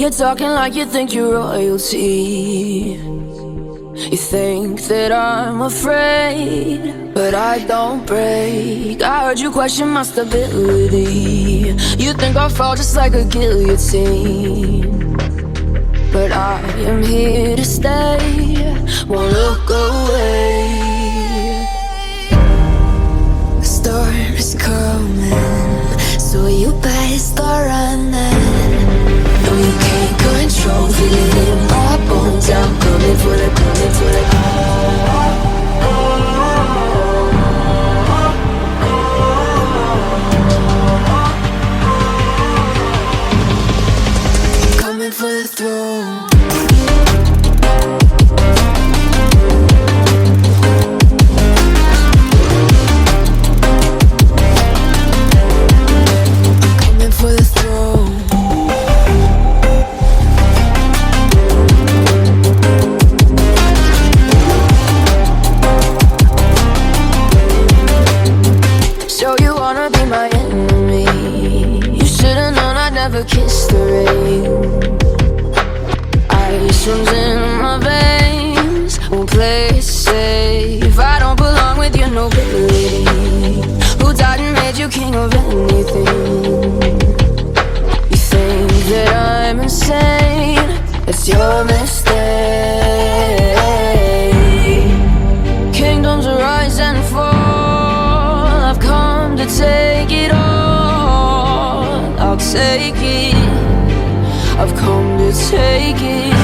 You're talking like you think you're royalty. You think that I'm afraid, but I don't break. I heard you question my stability. You think I'll fall just like a guillotine, but I am here to stay, won't look away. The storm is coming, so you better start running. No, you can't control, feel it in my bones. I'm coming for the, coming for the. Coming for the throne. Coming for the throne. So you wanna be my enemy? You should've known I'd never kiss the rain. Ice runs in my veins, won't play it safe. I don't belong with your nobility. Who died and made you king of anything? You think that I'm insane? It's your mistake. Kingdoms rise and fall, I've come to take it all. I'll take it, I've come to take it.